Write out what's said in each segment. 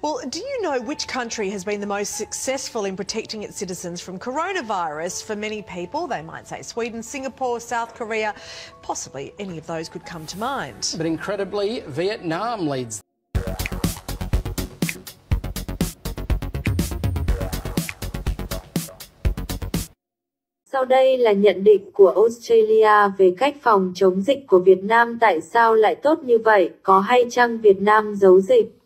Well, do you know which country has been the most successful in protecting its citizens from coronavirus? For many people, they might say Sweden, Singapore, South Korea. Possibly any of those could come to mind. But incredibly, Vietnam leads. Sau đây là nhận định của Australia về cách phòng chống dịch của Việt Nam. Tại sao lại tốt như vậy? Có hay chăng Việt Nam giấu dịch?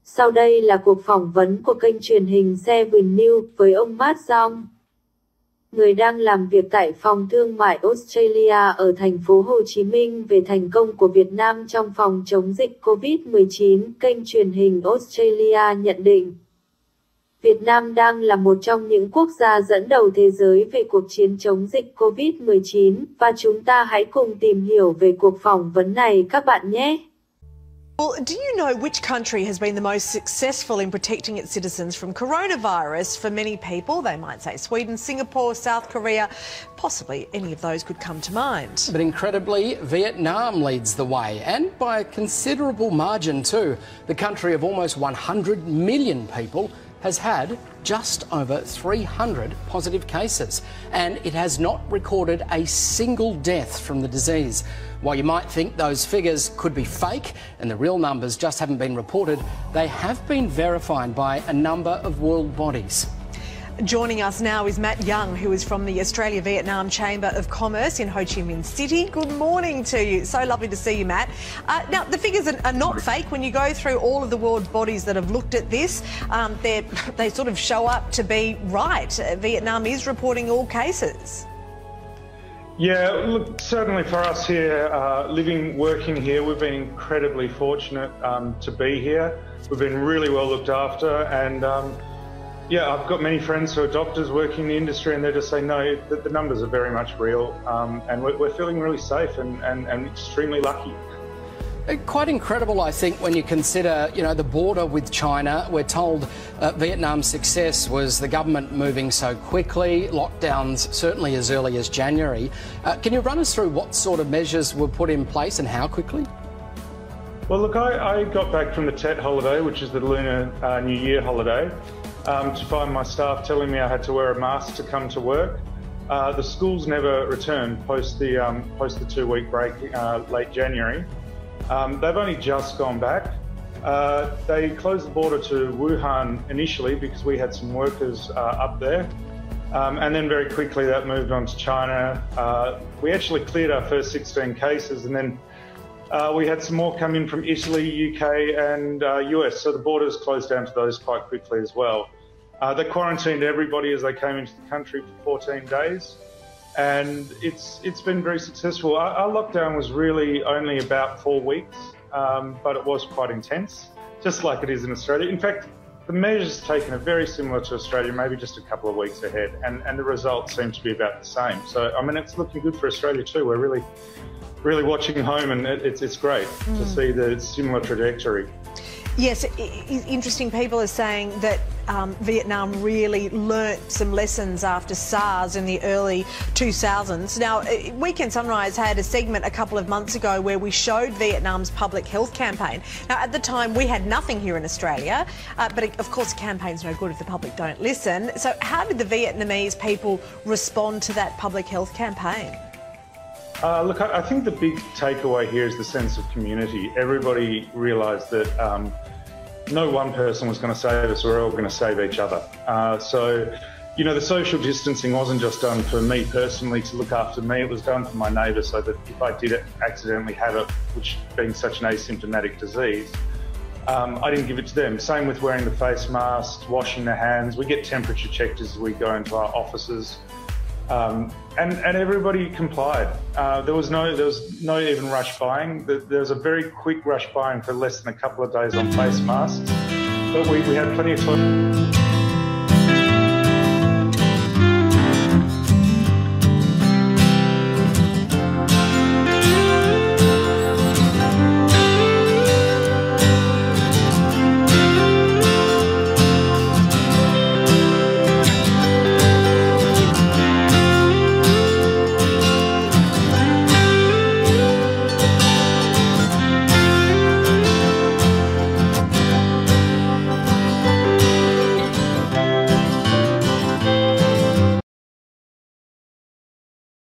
Sau đây là cuộc phỏng vấn của kênh truyền hình 7 News với ông trong, người đang làm việc tại phòng thương mại Australia ở thành phố Hồ Chí Minh về thành công của Việt Nam trong phòng chống dịch Covid-19. Kênh truyền hình Australia nhận định Việt Nam đang là một trong những quốc gia dẫn đầu thế giới về cuộc chiến chống dịch Covid-19 và chúng ta hãy cùng tìm hiểu về cuộc phỏng vấn này các bạn nhé. Well, do you know which country has been the most successful in protecting its citizens from coronavirus? For many people, they might say Sweden, Singapore, South Korea. Possibly any of those could come to mind. But incredibly, Vietnam leads the way, and by a considerable margin too. The country of almost 100 million people has had just over 300 positive cases, and it has not recorded a single death from the disease. While you might think those figures could be fake and the real numbers just haven't been reported, they have been verified by a number of world bodies. Joining us now is Matt Young, who is from the Australia-Vietnam Chamber of Commerce in Ho Chi Minh City. Good morning to you. So lovely to see you, Matt. Now, the figures are not fake. When you go through all of the world bodies that have looked at this, they sort of show up to be right. Vietnam is reporting all cases. Yeah, look, certainly for us here, living, working here, we've been incredibly fortunate to be here. We've been really well looked after, and yeah, I've got many friends who are doctors working in the industry, and they're just saying, no, the numbers are very much real, and we're feeling really safe and extremely lucky. Quite incredible, I think, when you consider, the border with China. We're told Vietnam's success was the government moving so quickly, lockdowns certainly as early as January. Can you run us through what sort of measures were put in place and how quickly? Well, look, I got back from the Tet holiday, which is the Lunar New Year holiday, to find my staff telling me I had to wear a mask to come to work. The schools never returned post the 2-week break late January. They've only just gone back. They closed the border to Wuhan initially because we had some workers up there, and then very quickly that moved on to China. We actually cleared our first 16 cases, and then we had some more come in from Italy, UK and US, so the borders closed down to those quite quickly as well. They quarantined everybody as they came into the country for 14 days, and it's been very successful. Our lockdown was really only about 4 weeks, but it was quite intense, just like it is in Australia. In fact, the measures taken are very similar to Australia, maybe just a couple of weeks ahead, and the results seem to be about the same. So, I mean, it's looking good for Australia too. We're really watching home, and it's great to see the similar trajectory. Yes, interesting. People are saying that Vietnam really learnt some lessons after SARS in the early 2000s. Now, Weekend Sunrise had a segment a couple of months ago where we showed Vietnam's public health campaign. Now, at the time, we had nothing here in Australia, but of course, a campaign's no good if the public don't listen. So how did the Vietnamese people respond to that public health campaign? Look, I think the big takeaway here is the sense of community. Everybody realised that no one person was going to save us, we're all going to save each other. So, the social distancing wasn't just done for me personally to look after me, it was done for my neighbour so that if I did accidentally have it, which being such an asymptomatic disease, I didn't give it to them. Same with wearing the face masks, washing their hands. We get temperature checked as we go into our offices. And everybody complied. There was no even rush buying. There was a very quick rush buying for less than a couple of days on face masks, but we had plenty of time.